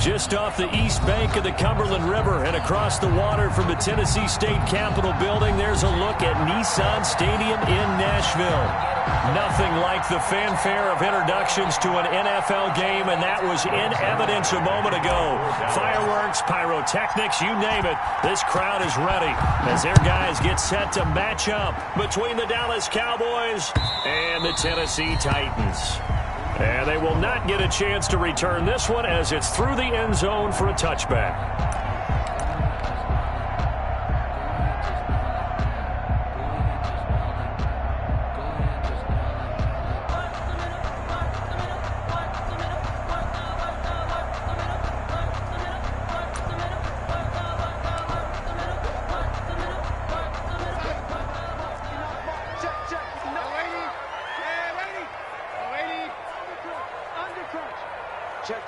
Just off the east bank of the Cumberland River and across the water from the Tennessee State Capitol building, there's a look at Nissan Stadium in Nashville. Nothing like the fanfare of introductions to an NFL game, and that was in evidence a moment ago. Fireworks, pyrotechnics, you name it. This crowd is ready as their guys get set to match up between the Dallas Cowboys and the Tennessee Titans. And they will not get a chance to return this one as it's through the end zone for a touchback.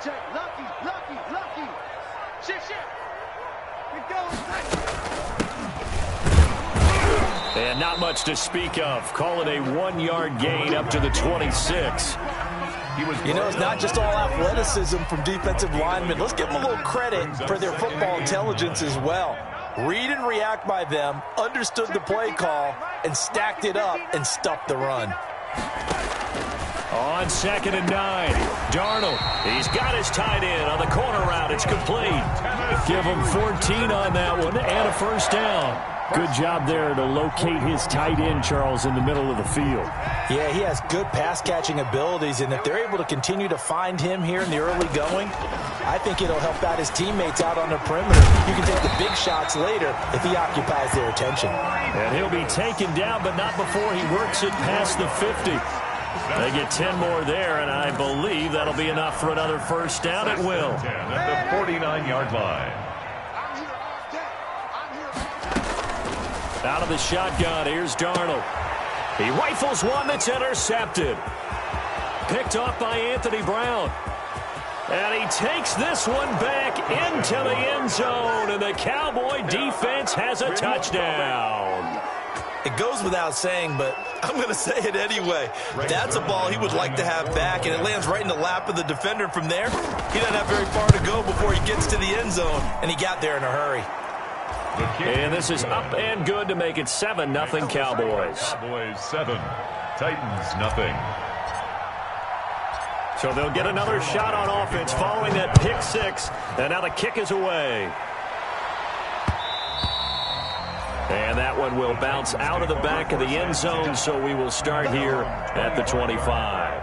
Check. Lucky. Shit. It goes. And not much to speak of. Call it a 1-yard gain up to the 26. You know, it's not just all athleticism from defensive linemen. Let's give them a little credit for their football intelligence as well. Read and react by them, understood the play call, and stacked it up and stuffed the run. On 2nd and 9, Darnold, he's got his tight end on the corner route. It's complete. Give him 14 on that one and a first down. Good job there to locate his tight end, Charles, in the middle of the field. Yeah, he has good pass-catching abilities, and if they're able to continue to find him here in the early going, I think it'll help out his teammates out on the perimeter. You can take the big shots later if he occupies their attention. And he'll be taken down, but not before he works it past the 50. They get 10 more there, and I believe that'll be enough for another first down. It will. At the 49-yard line. Out of the shotgun, here's Darnold. He rifles one that's intercepted. Picked off by Anthony Brown. And he takes this one back into the end zone, and the Cowboy defense has a touchdown. It goes without saying, but I'm going to say it anyway. That's a ball he would like to have back, and it lands right in the lap of the defender. From there, he doesn't have very far to go before he gets to the end zone, and he got there in a hurry. And this is up and good to make it 7-0 Cowboys. Cowboys 7, Titans nothing. So they'll get another shot on offense following that pick six, and now the kick is away. And that one will bounce out of the back of the end zone, so we will start here at the 25.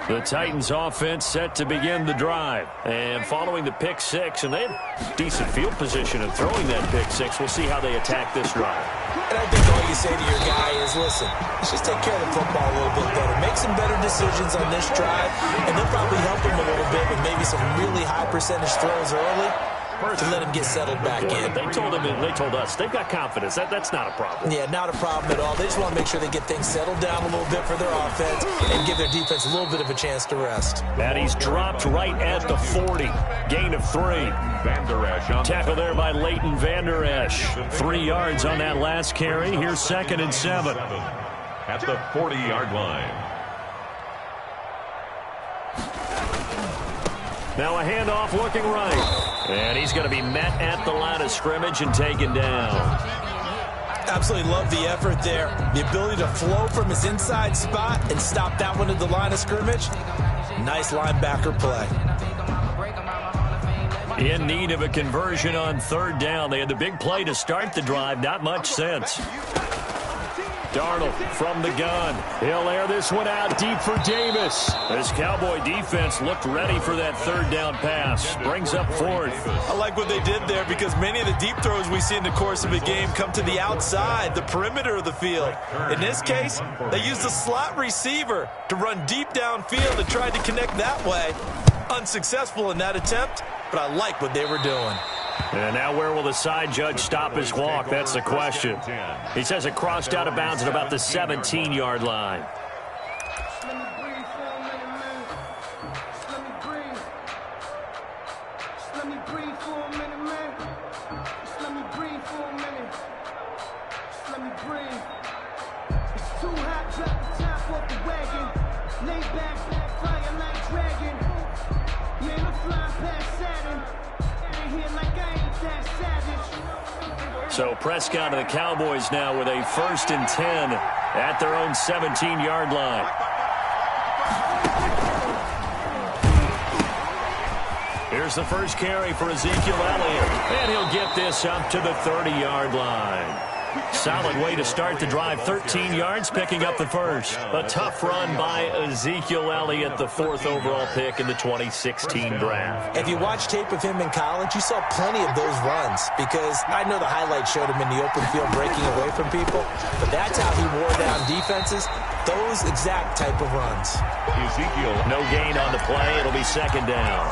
The Titans offense set to begin the drive. And following the pick six, and they have decent field position in throwing that pick six. We'll see how they attack this drive. And I think all you say to your guy is, listen, let's just take care of the football a little bit better. Make some better decisions on this drive, and they'll probably help him a little bit with maybe some really high percentage throws early to let him get settled back in. They told us they've got confidence. That's not a problem. Yeah, not a problem at all. They just want to make sure they get things settled down a little bit for their offense and give their defense a little bit of a chance to rest. And he's dropped right at the 40. Gain of 3. Vander Esch on Tackle there by Leighton Vander Esch. 3 yards on that last carry. Here's 2nd and 7. At the 40-yard line. Now a handoff looking right. And he's going to be met at the line of scrimmage and taken down. Absolutely love the effort there. The ability to flow from his inside spot and stop that one at the line of scrimmage. Nice linebacker play. In need of a conversion on 3rd down. They had the big play to start the drive. Not much sense. Darnold from the gun. He'll air this one out deep for Davis. This Cowboy defense looked ready for that 3rd down pass. Brings up 4th. I like what they did there because many of the deep throws we see in the course of a game come to the outside, the perimeter of the field. In this case, they used a slot receiver to run deep downfield and tried to connect that way. Unsuccessful in that attempt, but I like what they were doing. And now where will the side judge stop his walk? That's the question. He says it crossed out of bounds at about the 17-yard line. It's too hot, drop the top off the wagon. Lay So Prescott and the Cowboys now with a 1st and 10 at their own 17-yard line. Here's the first carry for Ezekiel Elliott, and he'll get this up to the 30-yard line. Solid way to start the drive. 13 yards, picking up the first. A tough run by Ezekiel Elliott, the 4th overall pick in the 2016 draft. If you watch tape of him in college, you saw plenty of those runs, because I know the highlights showed him in the open field breaking away from people, but that's how he wore down defenses, those exact type of runs. Ezekiel. No gain on the play. It'll be 2nd down.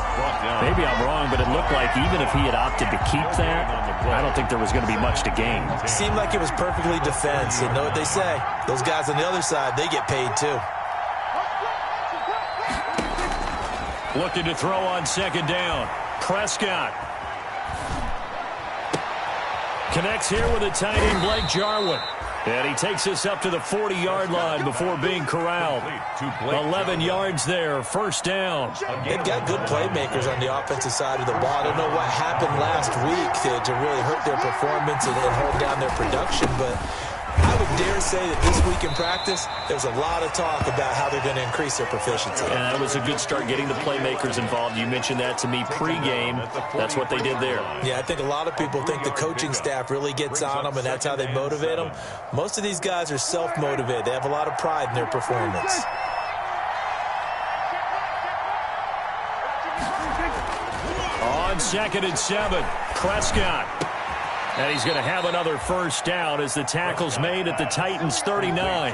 Maybe I'm wrong, but it looked like even if he had opted to keep that, I don't think there was going to be much to gain. Seemed like it was perfectly defense. And know what they say? Those guys on the other side, they get paid too. Looking to throw on 2nd down. Prescott. Connects here with a tight end, Blake Jarwin. And he takes us up to the 40-yard line before being corralled. 11 yards there, 1st down. They've got good playmakers on the offensive side of the ball. I don't know what happened last week to really hurt their performance and hold down their production, but I would dare say that this week in practice, there's a lot of talk about how they're going to increase their proficiency. And that was a good start, getting the playmakers involved. You mentioned that to me pregame. That's what they did there. Yeah, I think a lot of people think the coaching staff really gets on them, and that's how they motivate them. Most of these guys are self-motivated. They have a lot of pride in their performance. On 2nd and 7, Prescott. And he's going to have another 1st down as the tackle's made at the Titans' 39.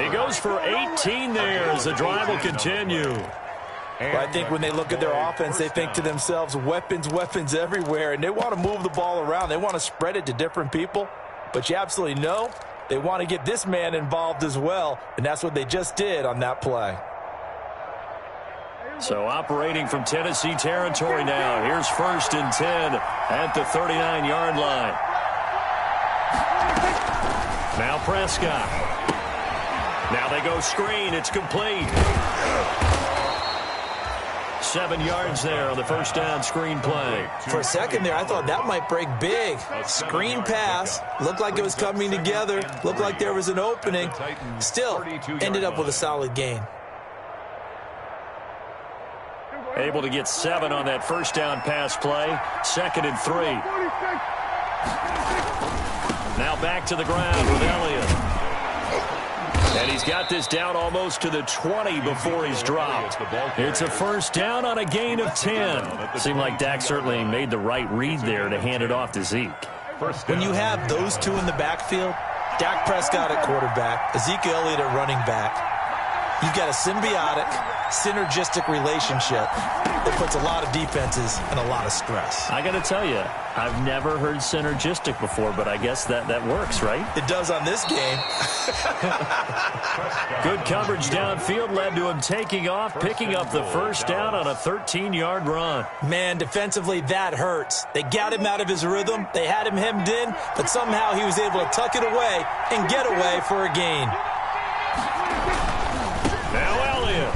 He goes for 18 there as the drive will continue. Well, I think when they look at their offense, they think to themselves, weapons, weapons everywhere, and they want to move the ball around. They want to spread it to different people, but you absolutely know they want to get this man involved as well, and that's what they just did on that play. So operating from Tennessee territory now. Here's 1st and 10 at the 39-yard line. Now Prescott. Now they go screen. It's complete. 7 yards there on the 1st down screen play. For a second there, I thought that might break big. Screen pass. Looked like it was coming together. Looked like there was an opening. Still ended up with a solid gain. Able to get 7 on that 1st down pass play. 2nd and 3. Now back to the ground with Elliott. And he's got this down almost to the 20 before he's dropped. It's a 1st down on a gain of 10. Seemed like Dak certainly made the right read there to hand it off to Zeke. When you have those two in the backfield, Dak Prescott at quarterback, Ezekiel Elliott at running back, you've got a symbiotic, synergistic relationship that puts a lot of defenses in a lot of stress. I got to tell you, I've never heard synergistic before, but I guess that works, right? It does on this game. Good coverage downfield led to him taking off, picking up the 1st down on a 13-yard run. Man, defensively, that hurts. They got him out of his rhythm. They had him hemmed in, but somehow he was able to tuck it away and get away for a gain. Now Elliott.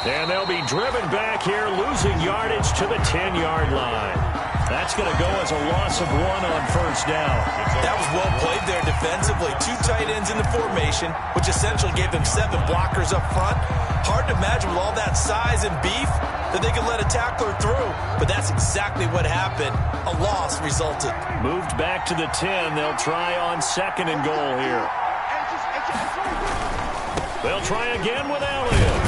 And they'll be driven back here, losing yardage to the 10-yard line. That's going to go as a loss of 1 on 1st down. That was well played there defensively. 2 tight ends in the formation, which essentially gave them 7 blockers up front. Hard to imagine with all that size and beef that they could let a tackler through. But that's exactly what happened. A loss resulted. Moved back to the 10. They'll try on 2nd and goal here. They'll try again with Elliott.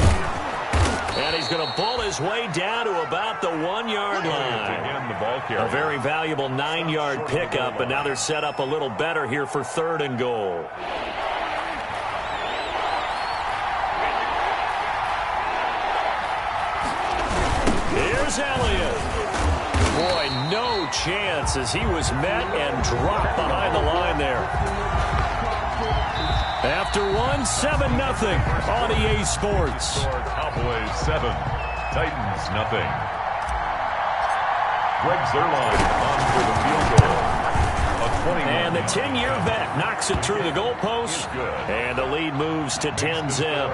And he's going to pull his way down to about the 1-yard line. A very valuable 9-yard pickup, but now they're set up a little better here for 3rd and goal. Here's Elliott. Boy, no chance as he was met and dropped behind the line there. After 1, 7-0 on EA Sports. Cowboys 7, Titans nothing. Greg Zerline on for the field goal. And the 10-year vet knocks it through the goalpost. And the lead moves to 10-zip.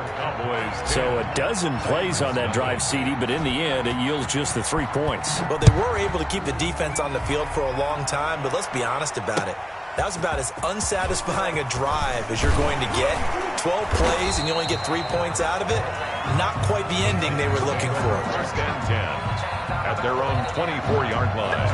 So a dozen plays on that drive, CD, but in the end, it yields just the 3 points. Well, they were able to keep the defense on the field for a long time, but let's be honest about it. That was about as unsatisfying a drive as you're going to get. 12 plays and you only get 3 points out of it. Not quite the ending they were looking for. First and 10 at their own 24-yard line.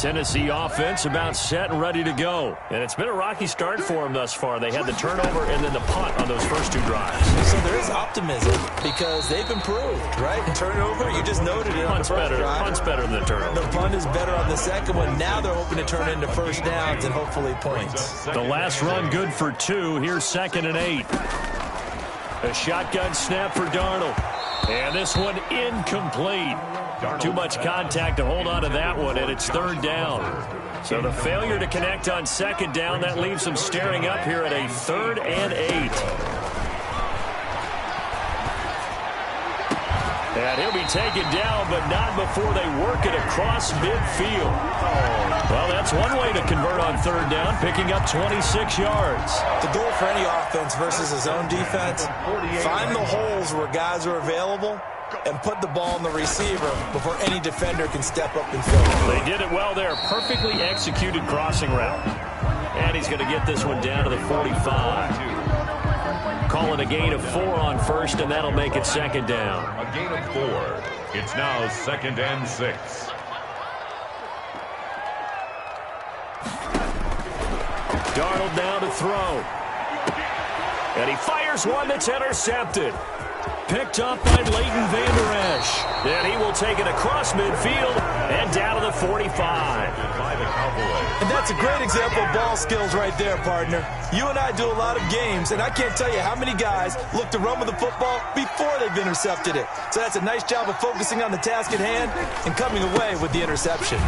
Tennessee offense about set and ready to go. And it's been a rocky start for them thus far. They had the turnover and then the punt on those first 2 drives. So there is optimism because they've improved, right? Turnover, you just noted it. Punt's better. Punt's better than the turnover. The punt is better on the second one. Now they're hoping to turn into first downs and hopefully points. The last run good for 2. Here's 2nd and 8. A shotgun snap for Darnold. And this one incomplete. Too much contact to hold on to that one, and it's 3rd down. So the failure to connect on 2nd down, that leaves them staring up here at a 3rd and 8. And he'll be taken down, but not before they work it across midfield. Well, that's one way to convert on 3rd down, picking up 26 yards. The goal for any offense versus his own defense, find the holes where guys are available and put the ball in the receiver before any defender can step up and fill it. They did it well there. Perfectly executed crossing route. And he's going to get this one down to the 45. Call it a gain of 4 on 1st, and that'll make it 2nd down. A gain of 4. It's now 2nd and 6. Darnold now to throw. And he fires one that's intercepted. Picked up by Leighton Vander Esch. And he will take it across midfield and down to the 45. And that's a great example of ball skills right there, partner. You and I do a lot of games, and I can't tell you how many guys look to run with the football before they've intercepted it. So that's a nice job of focusing on the task at hand and coming away with the interception.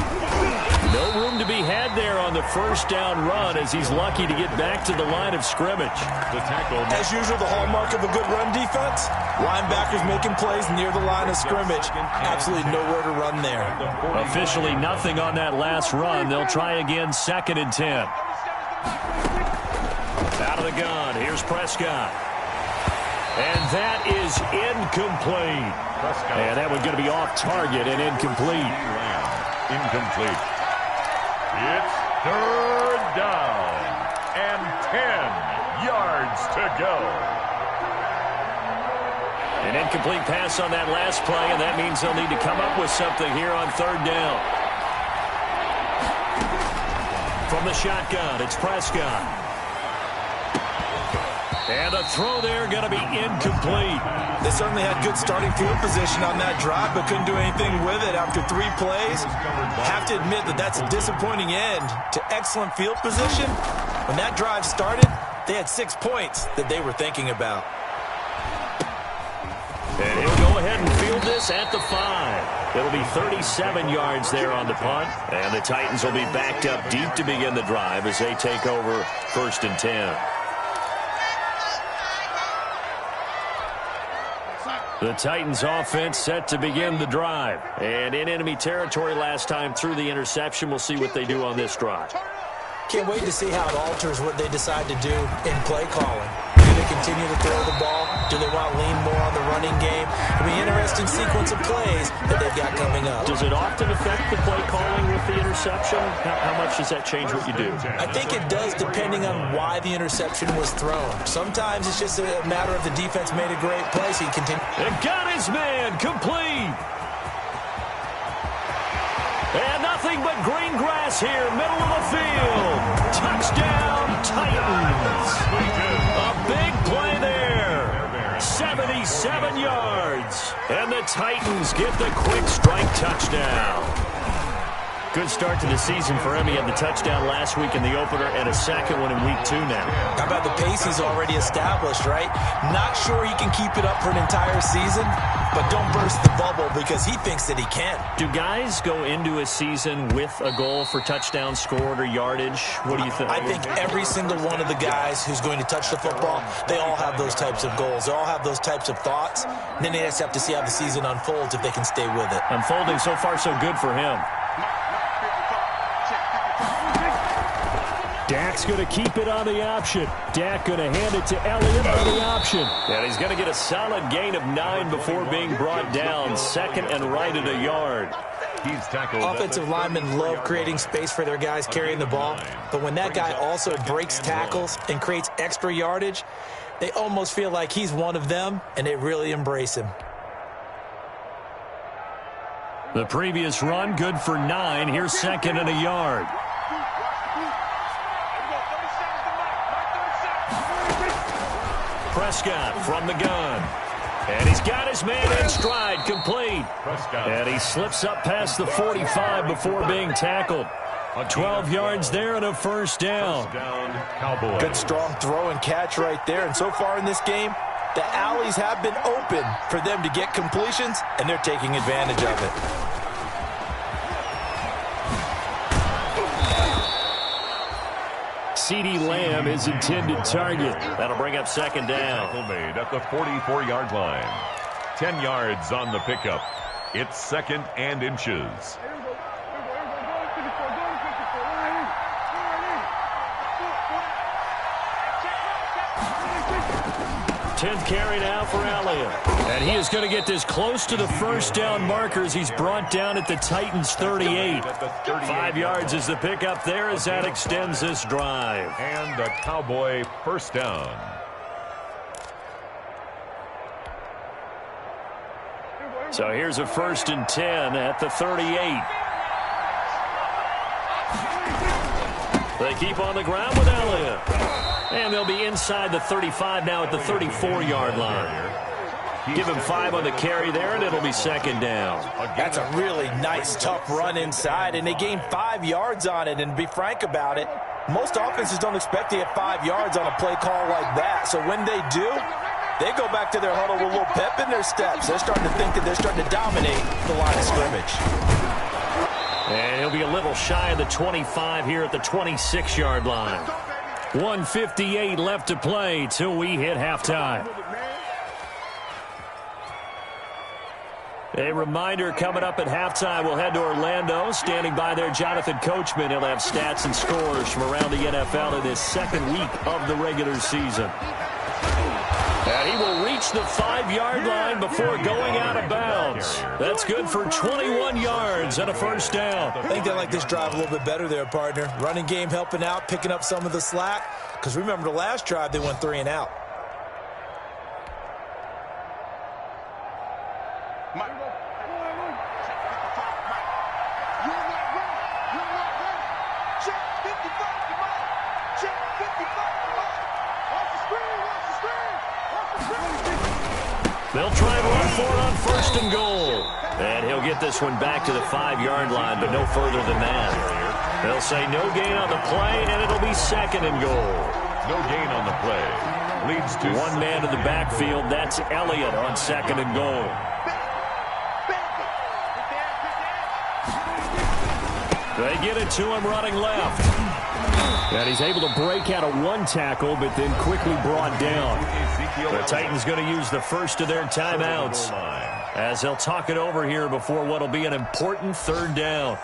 No room to be had there on the 1st down run as he's lucky to get back to the line of scrimmage. The tackle. As usual, the hallmark of a good run defense, linebackers making plays near the line of scrimmage. Absolutely nowhere to run there. Officially nothing on that last run. They'll try again 2nd and 10. Out of the gun. Here's Prescott. And that is incomplete. And that one's going to be off target and incomplete. Incomplete. It's 3rd down and 10 yards to go. An incomplete pass on that last play, and that means they'll need to come up with something here on 3rd down. From the shotgun, it's Prescott. And a throw there going to be incomplete. They certainly had good starting field position on that drive, but couldn't do anything with it after 3 plays. Have to admit that that's a disappointing end to excellent field position. When that drive started, they had 6 points that they were thinking about. And he'll go ahead and field this at the 5. It'll be 37 yards there on the punt. And the Titans will be backed up deep to begin the drive as they take over 1st and 10. The Titans offense set to begin the drive. And in enemy territory last time through the interception. We'll see what they do on this drive. Can't wait to see how it alters what they decide to do in play calling. Do they continue to throw the ball? Do they want to lean more on the running game? It'll be an interesting sequence of plays that they've got coming up. Does it often affect the play calling with the interception? How much does that change what you do? I think it does depending on why the interception was thrown. Sometimes it's just a matter of the defense made a great play, so he continued. And got his man complete. And nothing but green grass here, middle of the field. Touchdown, Titans. A big play there. 77 yards. And the Titans get the quick strike touchdown. Good start to the season for him. He had the touchdown last week in the opener and a second one in week 2 now. How about the pace he's already established, right? Not sure he can keep it up for an entire season, but don't burst the bubble because he thinks that he can. Do guys go into a season with a goal for touchdown scored or yardage? What do you think? I think every single one of the guys who's going to touch the football, they all have those types of goals. They all have those types of thoughts. And then they just have to see how the season unfolds if they can stay with it. Unfolding so far so good for him. Dak's going to keep it on the option. Dak going to hand it to Elliott on the option. And he's going to get a solid gain of 9 before being brought down. Second and right at a yard. He's tackled. Offensive linemen love creating space for their guys carrying the ball. But when that guy also breaks tackles and creates extra yardage, they almost feel like he's one of them, and they really embrace him. The previous run, good for 9. Here's second and a yard. Prescott from the gun. And he's got his man in stride, complete. And he slips up past the 45 before being tackled. 12 yards there and a first down. Good strong throw and catch right there. And so far in this game, the alleys have been open for them to get completions, and they're taking advantage of it. CeeDee Lamb is intended target. That'll bring up second down. Tackle made at the 44-yard line. 10 yards on the pickup. It's second and inches. 10th carry now for Elliott. And he is going to get this close to the first down markers. He's brought down at the Titans' 38. 5 yards is the pickup there as that extends this drive. And a Cowboy first down. So here's a 1st and 10 at the 38. They keep on the ground with Elliott. And they'll be inside the 35 now at the 34-yard line. Give him 5 on the carry there, and it'll be second down. That's a really nice, tough run inside, and they gained 5 yards on it. And to be frank about it, most offenses don't expect to get 5 yards on a play call like that. So when they do, they go back to their huddle with a little pep in their steps. They're starting to think that they're starting to dominate the line of scrimmage. And he'll be a little shy of the 25 here at the 26-yard line. 1:58 left to play till we hit halftime. A reminder coming up at halftime, we'll head to Orlando. Standing by there, Jonathan Coachman. He'll have stats and scores from around the NFL in his second week of the regular season. And he will reach the 5-yard line before going out of bounds. That's good for 21 yards and a first down. I think they like this drive a little bit better there, partner. Running game helping out, picking up some of the slack. Because remember the last drive, they went 3 and out. They'll try and run for it on 1st and goal. And he'll get this one back to the 5-yard line, but no further than that. They'll say no gain on the play, and it'll be 2nd and goal. No gain on the play. Leads to one man in the backfield. That's Elliott on 2nd and goal. They get it to him running left. And he's able to break out of 1 tackle, but then quickly brought down. The Titans going to use the first of their timeouts as they'll talk it over here before what will be an important 3rd down.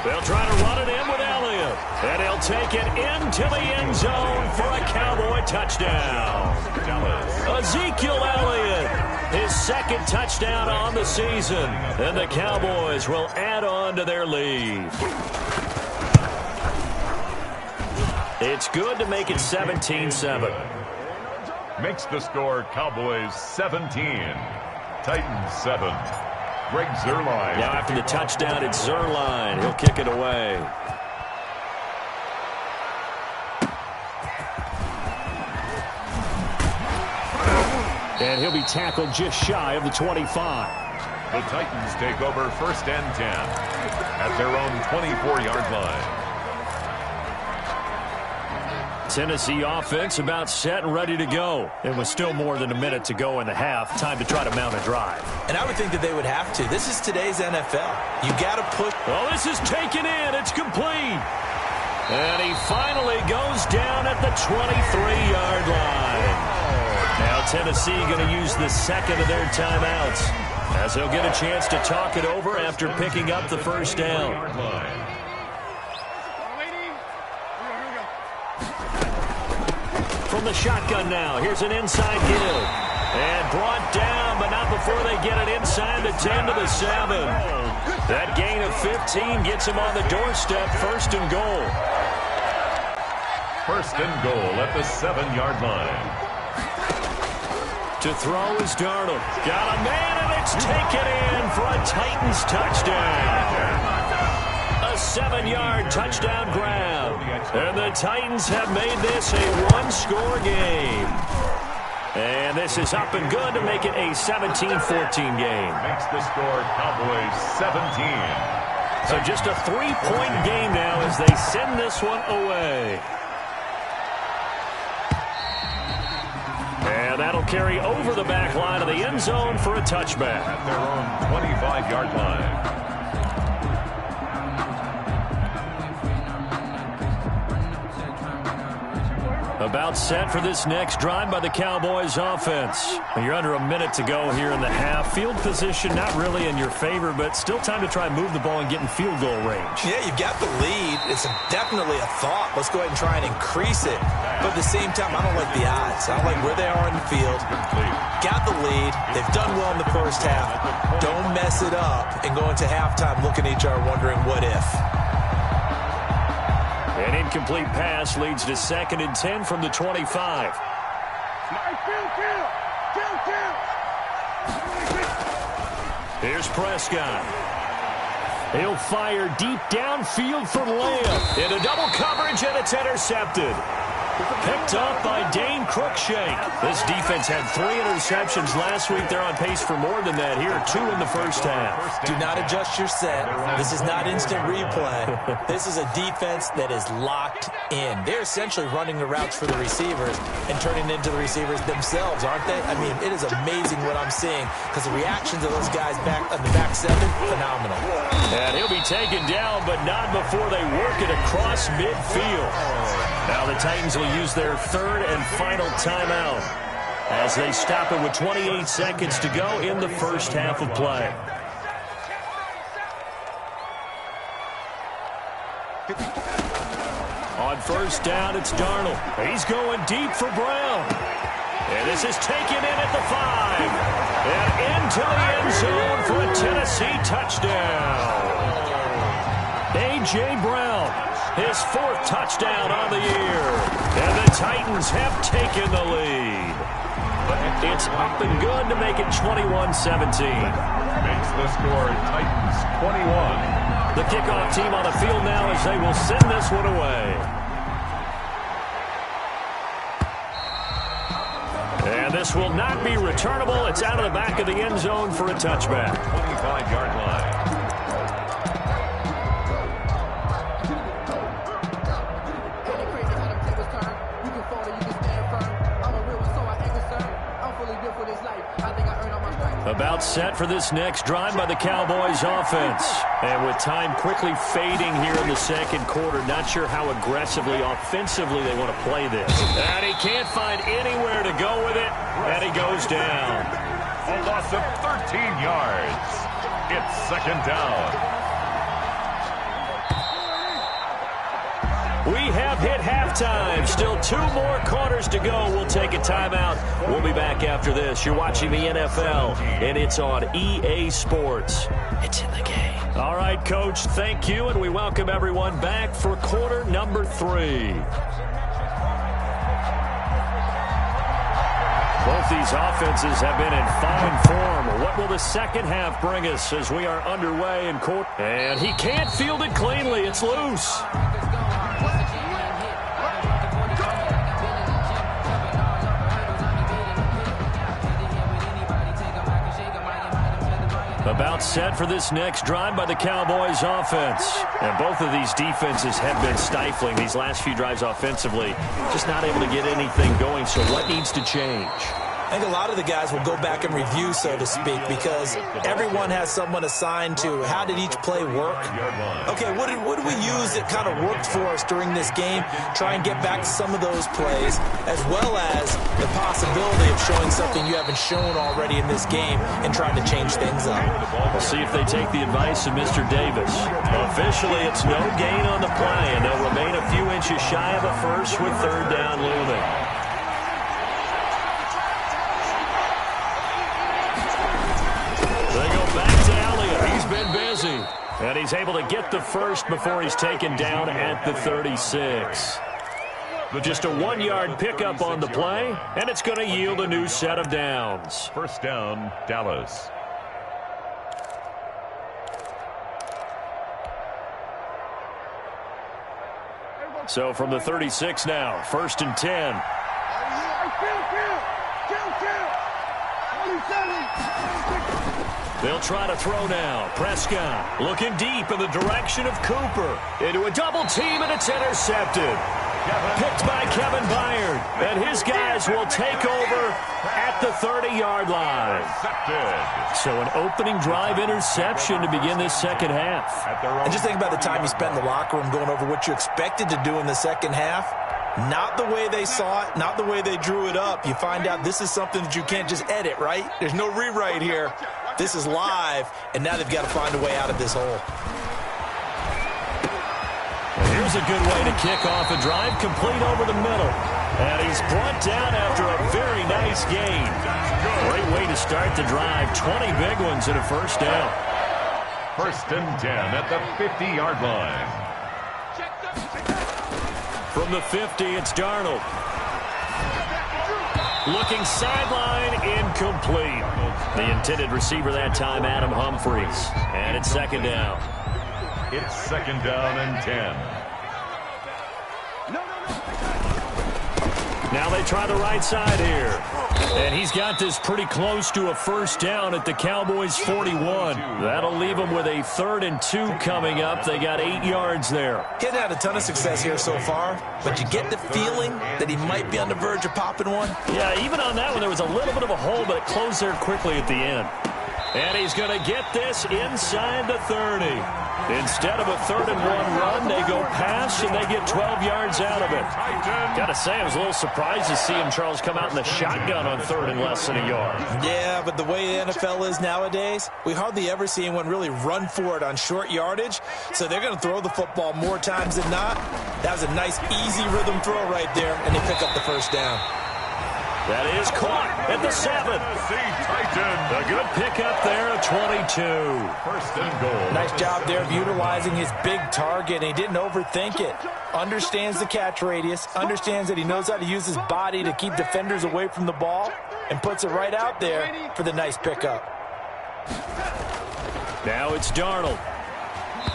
They'll try to run it in with Elliott. And he'll take it into the end zone for a Cowboy touchdown. Ezekiel Elliott, his 2nd touchdown on the season. And the Cowboys will add on to their lead. It's good to make it 17-7. Makes the score Cowboys 17. Titans 7. Greg Zuerlein. Now after the touchdown, it's Zuerlein. He'll kick it away. And he'll be tackled just shy of the 25. The Titans take over 1st and 10 at their own 24-yard line. Tennessee offense about set and ready to go. It was still more than a minute to go in the half. Time to try to mount a drive. And I would think that they would have to. This is today's NFL. You got to put... Oh, this is taken in. It's complete. And he finally goes down at the 23-yard line. Now Tennessee going to use the second of their timeouts, as they'll get a chance to talk it over after picking up the first down. From the shotgun now, here's an inside give. And brought down, but not before they get it inside the 10 to the 7. That gain of 15 gets him on the doorstep, 1st and goal. 1st and goal at the 7-yard line. To throw is Darnold. Got a man, and it's taken in for a Titans touchdown. A 7-yard touchdown grab. And the Titans have made this a one-score game. And this is up and good to make it a 17-14 game. Makes the score Cowboys 17. So just a 3-point game now as they send this one away. And that'll carry over the back line of the end zone for a touchback. At their own 25-yard line. About set for this next drive by the Cowboys offense. You're under a minute to go here in the half. Field position not really in your favor, but still time to try and move the ball and get in field goal range. Yeah, you've got the lead. It's definitely a thought. Let's go ahead and try and increase it. But at the same time, I don't like the odds. I don't like where they are in the field. Got the lead. They've done well in the first half. Don't mess it up and go into halftime looking at each other wondering what if. An incomplete pass leads to 2nd and 10 from the 25. Here's Prescott. He'll fire deep downfield for Lamb. Into double coverage, and it's intercepted. Picked up by Dane Cruikshank. This defense had 3 interceptions last week. They're on pace for more than that here. 2 in the first half. Do not adjust your set. This is not instant replay. This is a defense that is locked in. They're essentially running the routes for the receivers and turning into the receivers themselves, aren't they? I mean, it is amazing what I'm seeing because the reactions of those guys back on the back 7, phenomenal. And he'll be taken down, but not before they work it across midfield. Now the Titans will use their 3rd and final timeout as they stop it with 28 seconds to go in the first half of play. On first down, it's Darnold. He's going deep for Brown. And this is taken in at the 5. And into the end zone for a Tennessee touchdown. A.J. Brown, his 4th touchdown on the year. And the Titans have taken the lead. It's up and good to make it 21-17. Makes the score Titans 21. The kickoff team on the field now as they will send this one away. And this will not be returnable. It's out of the back of the end zone for a touchback. 25-yard line. About set for this next drive by the Cowboys offense. And with time quickly fading here in the second quarter, not sure how aggressively, offensively they want to play this. And he can't find anywhere to go with it, and he goes down. A loss of 13 yards. It's 2nd down. We have hit halftime. Still 2 more quarters to go. We'll take a timeout. We'll be back after this. You're watching the NFL, and it's on EA Sports. It's in the game. All right, Coach, thank you, and we welcome everyone back for quarter number 3. Both these offenses have been in fine form. What will the second half bring us as we are underway in quarter? And he can't field it cleanly. It's loose. About set for this next drive by the Cowboys offense. And both of these defenses have been stifling these last few drives offensively. Just not able to get anything going, so what needs to change? I think a lot of the guys will go back and review, so to speak, because everyone has someone assigned to how did each play work. Okay, what did we use that kind of worked for us during this game? Try and get back to some of those plays, as well as the possibility of showing something you haven't shown already in this game and trying to change things up. We'll see if they take the advice of Mr. Davis. Officially, it's no gain on the play, and they'll remain a few inches shy of a first with third down looming. Been busy, and he's able to get the first before he's taken down at the 36. Just a 1-yard pickup on the play, and it's going to yield a new set of downs. First down, Dallas. So from the 36 now, 1st and 10. They'll try to throw now. Prescott looking deep in the direction of Cooper. Into a double team, and it's intercepted. Picked by Kevin Byard. And his guys will take over at the 30-yard line. So an opening drive interception to begin this second half. And just think about the time you spent in the locker room going over what you expected to do in the second half. Not the way they saw it, not the way they drew it up. You find out this is something that you can't just edit, right? There's no rewrite here. This is live, and now they've got to find a way out of this hole. Here's a good way to kick off a drive, complete over the middle. And he's brought down after a very nice gain. Great way to start the drive. 20 big ones and a first down. 1st and 10 at the 50-yard line. From the 50, it's Darnold. Looking sideline, incomplete. The intended receiver that time, Adam Humphries. And it's 2nd down. It's 2nd down and 10. Now they try the right side here. And he's got this pretty close to a first down at the Cowboys' 41. That'll leave them with a 3rd and 2 coming up. They got 8 yards there. He hasn't had a ton of success here so far, but you get the feeling that he might be on the verge of popping one. Yeah, even on that one, there was a little bit of a hole, but it closed there quickly at the end. And he's going to get this inside the 30. Instead of a 3rd and 1 run, they go pass, and they get 12 yards out of it. Got to say, I was a little surprised to see him, Charles, come out in the shotgun on 3rd and less than a yard. Yeah, but the way the NFL is nowadays, we hardly ever see anyone really run for it on short yardage, so they're going to throw the football more times than not. That was a nice, easy rhythm throw right there, and they pick up the first down. That is caught at the 7. A good pickup there at 22. 1st and goal. Nice job there of utilizing his big target. He didn't overthink it. Understands the catch radius. Understands that he knows how to use his body to keep defenders away from the ball. And puts it right out there for the nice pickup. Now it's Darnold.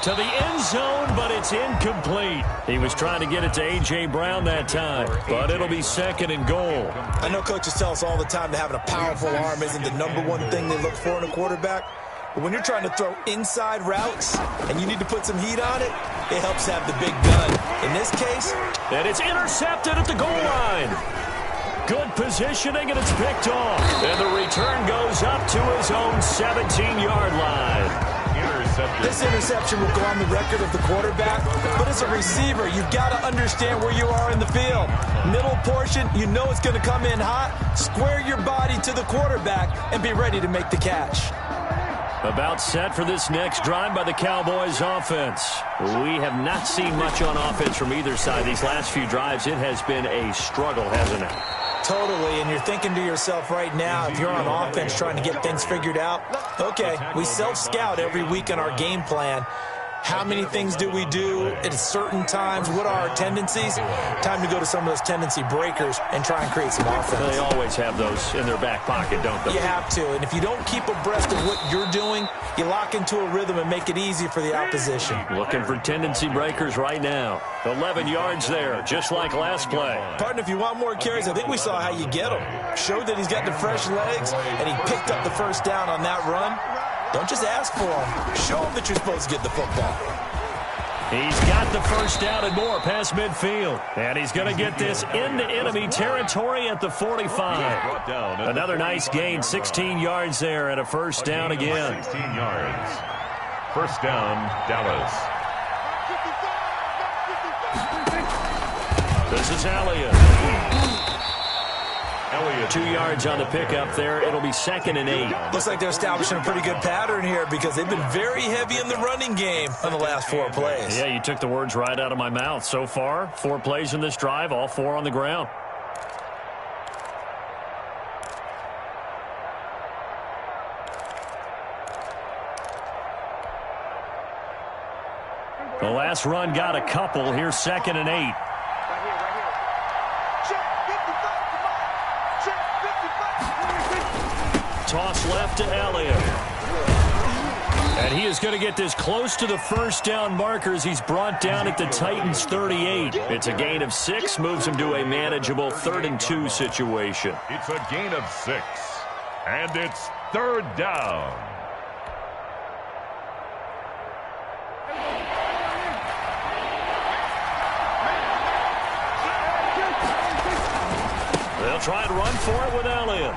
To the end zone, but it's incomplete. He was trying to get it to A.J. Brown that time, but it'll be 2nd and goal. I know coaches tell us all the time that having a powerful arm isn't the #1 thing they look for in a quarterback. But when you're trying to throw inside routes and you need to put some heat on it, it helps have the big gun. In this case, and it's intercepted at the goal line. Good positioning, and it's picked off. And the return goes up to his own 17-yard line. This interception will go on the record of the quarterback, but as a receiver, you've got to understand where you are in the field. Middle portion, you know it's going to come in hot. Square your body to the quarterback and be ready to make the catch. About set for this next drive by the Cowboys offense. We have not seen much on offense from either side. These last few drives, it has been a struggle, hasn't it? Totally, and you're thinking to yourself right now, if you're on offense trying to get things figured out, okay, we self-scout every week on our game plan. How many things do we do at certain times? What are our tendencies? Time to go to some of those tendency breakers and try and create some offense. They always have those in their back pocket, don't they? You have to, and if you don't keep abreast of what you're doing, you lock into a rhythm and make it easy for the opposition. Looking for tendency breakers right now. 11 yards there, just like last play. Partner, if you want more carries, I think we saw how you get them. Showed that he's got the fresh legs, and he picked up the first down on that run. Don't just ask for them. Show them that you're supposed to get the football. He's got the first down and more past midfield. And he's going to get this into enemy territory at the 45. Another nice gain, 16 yards there and a first down again. 16 yards. First down, Dallas. This is Elliott. 2 yards on the pickup there. It'll be 2nd and 8. Looks like they're establishing a pretty good pattern here because they've been very heavy in the running game on the last 4 plays. Yeah, you took the words right out of my mouth. So far, 4 plays in this drive, all 4 on the ground. The last run got a couple. Here's 2nd and 8. Toss left to Elliott. And he is going to get this close to the first down markers. He's brought down at the Titans' 38. It's a gain of 6, moves him to a manageable 3rd and 2 situation. It's a gain of 6, and it's 3rd down. They'll try and run for it with Elliott.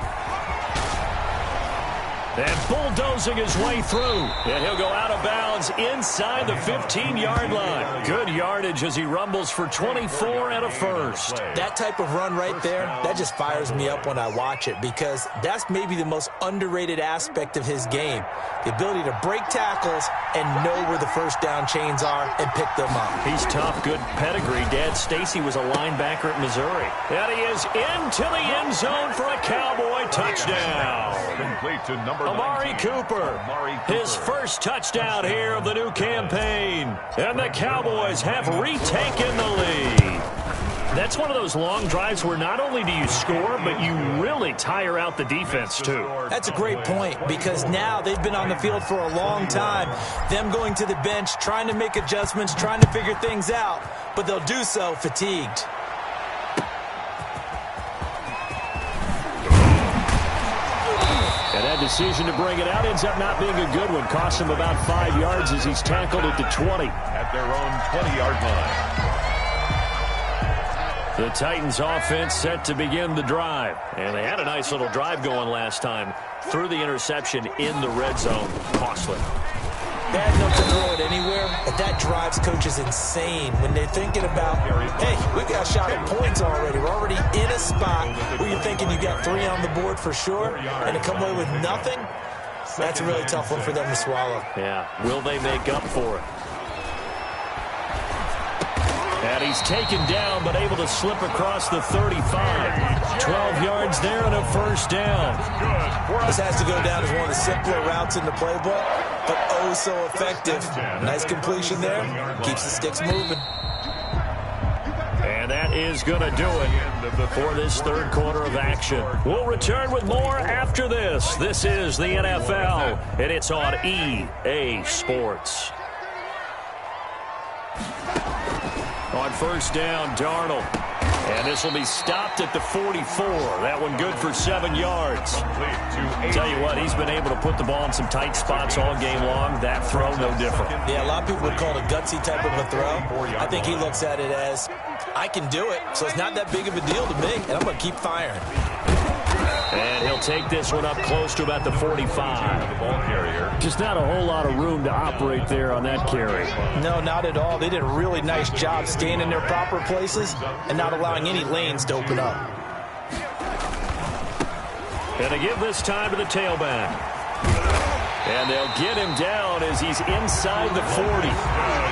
And bulldozing his way through. And he'll go out of bounds inside the 15-yard line. Good yardage as he rumbles for 24 and a first. That type of run right there, that just fires me up when I watch it because that's maybe the most underrated aspect of his game. The ability to break tackles and know where the first down chains are and pick them up. He's tough, good pedigree. Dad Stacy was a linebacker at Missouri. And he is into the end zone for a Cowboy touchdown. Complete to number Amari 19. Cooper, his first touchdown here of the new campaign. And the Cowboys have retaken the lead. That's one of those long drives where not only do you score, but you really tire out the defense, too. That's a great point because now they've been on the field for a long time. Them going to the bench, trying to make adjustments, trying to figure things out, but they'll do so fatigued. And that decision to bring it out ends up not being a good one. Costs him about 5 yards as he's tackled at the 20. At their own 20-yard line. The Titans offense set to begin the drive. And they had a nice little drive going last time. Threw the interception in the red zone. Costly. Bad enough to throw it anywhere, but that drives coaches insane when they're thinking about, hey, we've got a shot at points already. We're already in a spot where you're thinking you got 3 on the board for sure, and to come away with nothing, that's a really tough one for them to swallow. Yeah, will they make up for it? And he's taken down, but able to slip across the 35. 12 yards there and a first down. This has to go down as one of the simpler routes in the playbook, but oh so effective. Nice completion there. Keeps the sticks moving. And that is going to do it for this third quarter of action. We'll return with more after this. This is the NFL, and it's on EA Sports. On first down, Darnold. And this will be stopped at the 44. That one good for 7 yards. Tell you what, he's been able to put the ball in some tight spots all game long. That throw, no different. Yeah, a lot of people would call it a gutsy type of a throw. I think he looks at it as, I can do it, so it's not that big of a deal to me, and I'm going to keep firing. And he'll take this one up close to about the 45. The ball carrier. Just not a whole lot of room to operate there on that carry. No, not at all. They did a really nice job staying in their proper places and not allowing any lanes to open up. And they give this time to the tailback. And they'll get him down as he's inside the 40.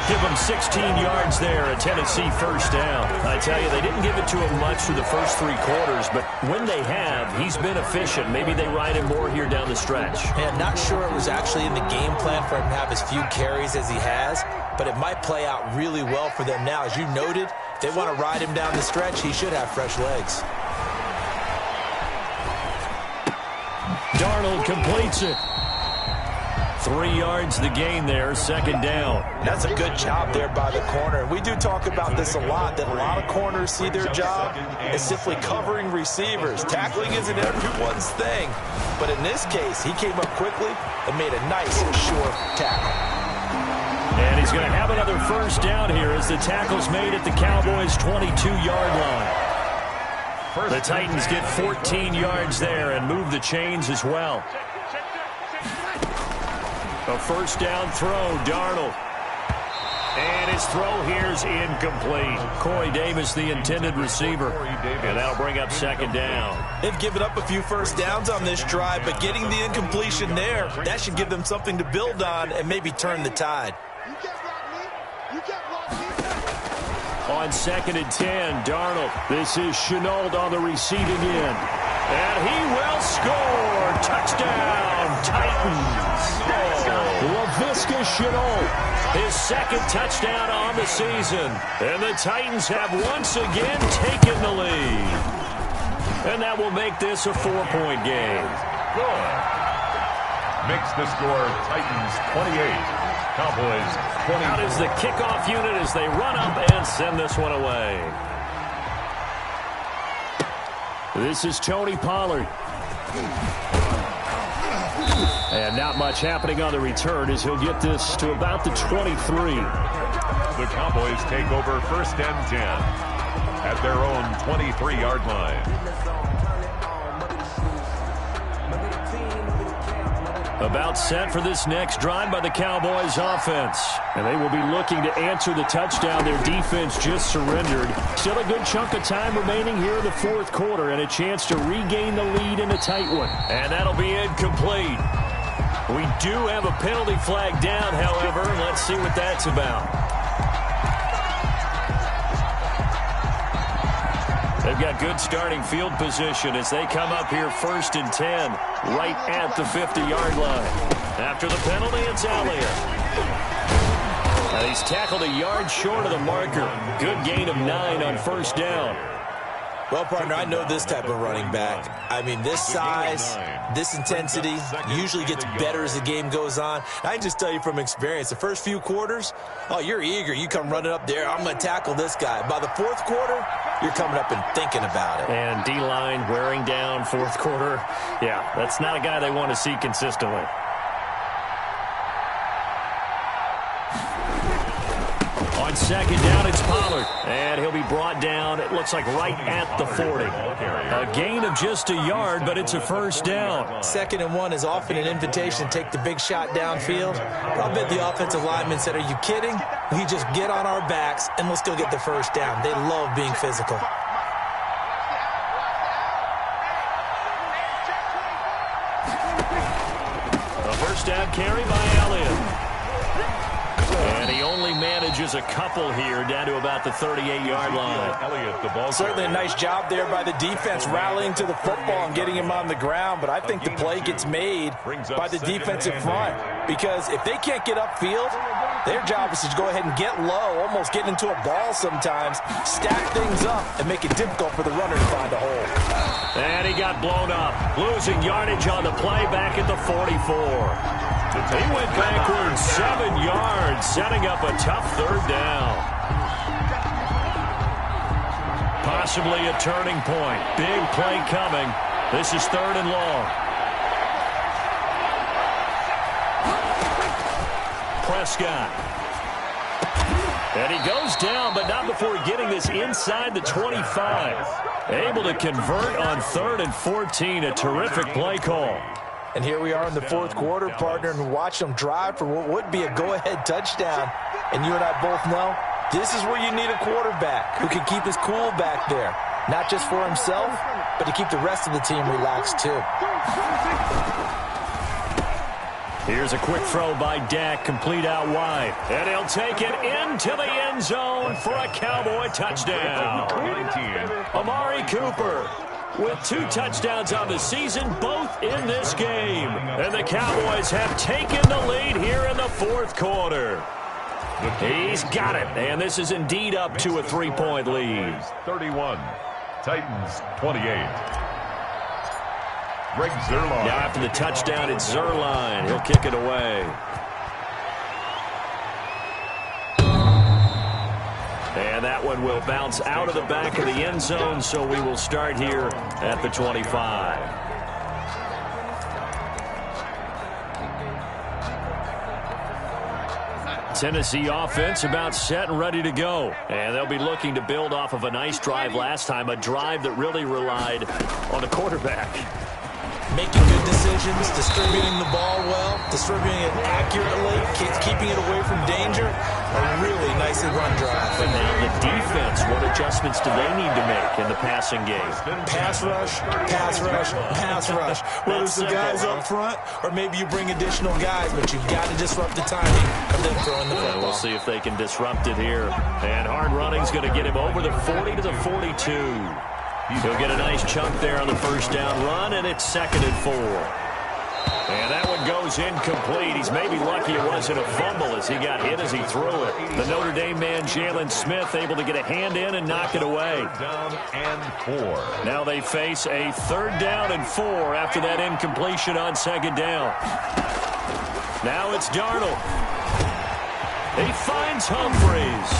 Give him 16 yards there, a Tennessee first down. I tell you, they didn't give it to him much through the first 3 quarters, but when they have, he's been efficient. Maybe they ride him more here down the stretch. Man, not sure it was actually in the game plan for him to have as few carries as he has, but it might play out really well for them now. As you noted, if they want to ride him down the stretch, he should have fresh legs. Darnold completes it. 3 yards the gain there, second down. That's a good job there by the corner. We do talk about this a lot, that a lot of corners see their job as simply covering receivers. Tackling isn't everyone's thing. But in this case, he came up quickly and made a nice, short tackle. And he's going to have another first down here as the tackle's made at the Cowboys' 22-yard line. The Titans get 14 yards there and move the chains as well. A first down throw, Darnold. And his throw here is incomplete. Corey Davis, the intended receiver. And that'll bring up second down. They've given up a few first downs on this drive, but getting the incompletion there, that should give them something to build on and maybe turn the tide. On 2nd and 10, Darnold. This is Shenault on the receiving end. And he will score. Touchdown, Titans. Laviska Shenault, his second touchdown on the season. And the Titans have once again taken the lead. And that will make this a 4-point game. Good. Makes the score Titans 28. Cowboys 20. Out is the kickoff unit as they run up and send this one away. This is Tony Pollard. And not much happening on the return as he'll get this to about the 23. The Cowboys take over 1st and 10 at their own 23-yard line. About set for this next drive by the Cowboys offense. And they will be looking to answer the touchdown their defense just surrendered. Still a good chunk of time remaining here in the 4th quarter and a chance to regain the lead in a tight one. And that'll be incomplete. We do have a penalty flag down, however. Let's see what that's about. They've got good starting field position as they come up here 1st and 10, right at the 50-yard line. After the penalty, it's Elliott. And he's tackled a yard short of the marker. Good gain of 9 on 1st down. Well, partner, I know this type of running back. I mean, this size, this intensity usually gets better as the game goes on. I can just tell you from experience, the first few quarters, oh, you're eager. You come running up there, I'm going to tackle this guy. By the 4th quarter, you're coming up and thinking about it. And D-line wearing down 4th quarter. Yeah, that's not a guy they want to see consistently. On 2nd down, it's Pollard. And he'll be brought down, it looks like right at the 40. A gain of just a yard, but it's a first down. 2nd and 1 is often an invitation to take the big shot downfield. I bet the offensive lineman said, are you kidding? We just get on our backs and let's go get the first down. They love being physical. A first down carry by Elliott. And he only manages a couple here down to about the 38-yard line. Certainly a nice job there by the defense rallying to the football and getting him on the ground, but I think the play gets made by the defensive front because if they can't get upfield, their job is to go ahead and get low, almost get into a ball sometimes, stack things up, and make it difficult for the runner to find a hole. And he got blown up, losing yardage on the play back at the 44. He went backwards 7 yards, setting up a tough 3rd down. Possibly a turning point. Big play coming. This is 3rd and long. Prescott. And he goes down, but not before getting this inside the 25. Able to convert on 3rd and 14. A terrific play call. And here we are in the 4th quarter, partner, and watch them drive for what would be a go-ahead touchdown. And you and I both know this is where you need a quarterback who can keep his cool back there. Not just for himself, but to keep the rest of the team relaxed too. Here's a quick throw by Dak, complete out wide. And he'll take it into the end zone for a Cowboy touchdown. Amari Cooper with 2 touchdowns on the season, both in this game. And the Cowboys have taken the lead here in the 4th quarter. He's got it, and this is indeed up to a 3-point lead. 31, Titans 28. Now after the touchdown, it's Zerline. He'll kick it away. And that one will bounce out of the back of the end zone, so we will start here at the 25. Tennessee offense about set and ready to go. And they'll be looking to build off of a nice drive last time, a drive that really relied on the quarterback. Making good decisions, distributing the ball well, distributing it accurately, keeping it away from danger. A really nicely run drive. And now the defense, what adjustments do they need to make in the passing game? Pass rush, pass rush, pass rush. Whether it's the guys up front or maybe you bring additional guys, but you've got to disrupt the timing of them throwing the football. We'll see if they can disrupt it here. And hard running's going to get him over the 40 to the 42. He'll get a nice chunk there on the first down run, and it's 2nd and 4. And that one goes incomplete. He's maybe lucky it wasn't a fumble as he got hit as he threw it. The Notre Dame man, Jalen Smith, able to get a hand in and knock it away. 3rd down and 4. Now they face a 3rd down and 4 after that incompletion on 2nd down. Now it's Darnold. He finds Humphreys.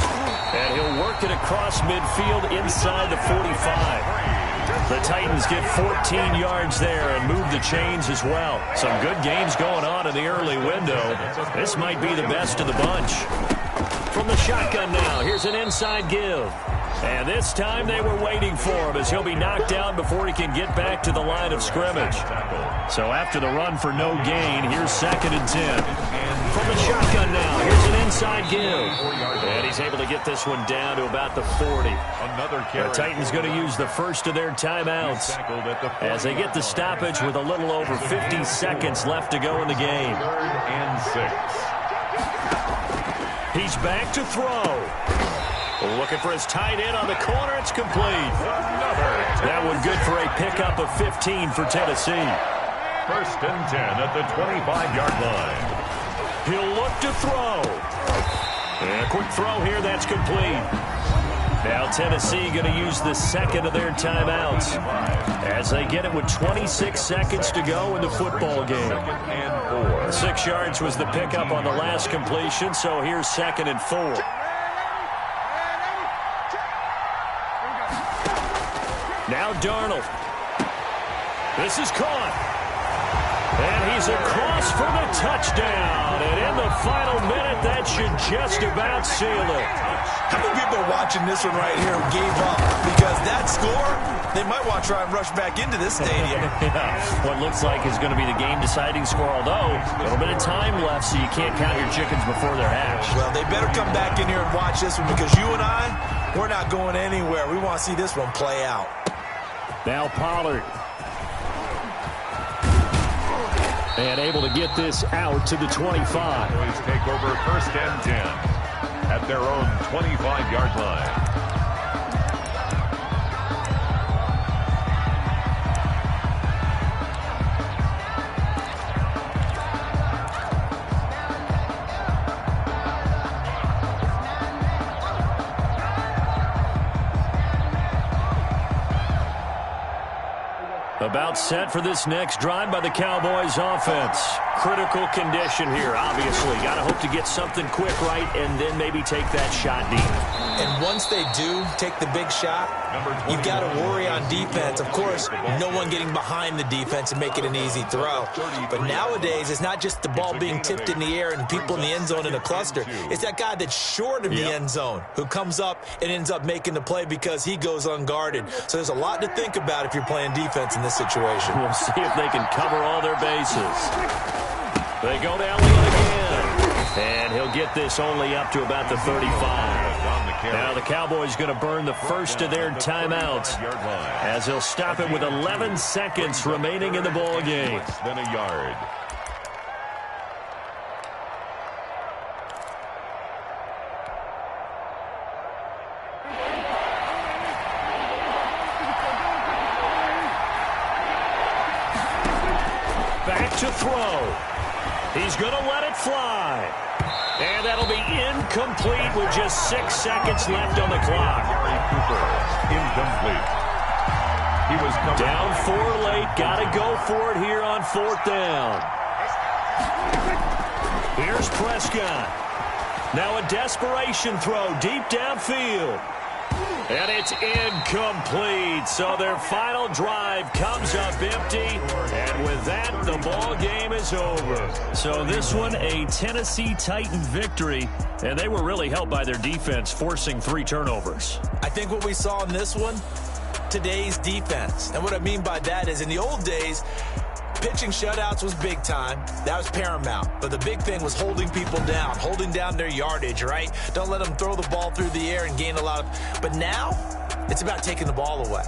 And he'll work it across midfield inside the 45. The Titans get 14 yards there and move the chains as well. Some good games going on in the early window. This might be the best of the bunch. From the shotgun now, here's an inside give. And this time they were waiting for him as he'll be knocked down before he can get back to the line of scrimmage. So after the run for no gain, here's 2nd and 10. From the shotgun now, here's an inside give. And he's able to get this one down to about the 40. The Titans going to use the first of their timeouts as they get the stoppage with a little over 50 seconds left to go in the game. 3rd and 6. He's back to throw. Looking for his tight end on the corner. It's complete. That one good for a pickup of 15 for Tennessee. 1st and 10 at the 25-yard line. He'll look to throw. And a quick throw here. That's complete. Now Tennessee going to use the 2nd of their timeouts as they get it with 26 seconds to go in the football game. 2nd and 4. 6 yards was the pickup on the last completion, so here's 2nd and 4. Now Darnold. This is caught. And he's across for the touchdown. And in the final minute, that should just about seal it. How many people are watching this one right here who gave up? Because that score, they might want to try and rush back into this stadium. Yeah, what looks like is going to be the game-deciding score, although a little bit of time left, so you can't count your chickens before they're hatched. Well, they better come back in here and watch this one because you and I, we're not going anywhere. We want to see this one play out. Now Pollard. And able to get this out to the 25. Boys take over 1st and 10 at their own 25-yard line. About set for this next drive by the Cowboys offense. Critical condition here, obviously. Got to hope to get something quick right and then maybe take that shot deep. And once they do take the big shot, you've got to worry on defense. Of course, no one getting behind the defense and make it an easy throw. But nowadays, it's not just the ball being tipped in the air and people in the end zone in a cluster. It's that guy that's short of the end zone who comes up and ends up making the play because he goes unguarded. So there's a lot to think about if you're playing defense in this situation. We'll see if they can cover all their bases. They go to Elliott again. And he'll get this only up to about the 35. Now the Cowboys going to burn the first of their timeouts as he'll stop it with 11 seconds remaining in the ball game. Less than a yard. Back to throw. He's going to let it fly. And that'll be incomplete with just 6 seconds left on the clock. Cooper, incomplete. He He was covered. Down 4 late. Got to go for it here on 4th down. Here's Prescott. Now a desperation throw deep downfield. And it's incomplete. So their final drive comes up empty. And with that, the ball game is over. So this one, a Tennessee Titan victory. And they were really helped by their defense, forcing 3 turnovers. I think what we saw in this one, today's defense. And what I mean by that is in the old days, pitching shutouts was big time. That was paramount. But the big thing was holding people down, holding down their yardage, right? Don't let them throw the ball through the air and gain a lot of... But now, it's about taking the ball away.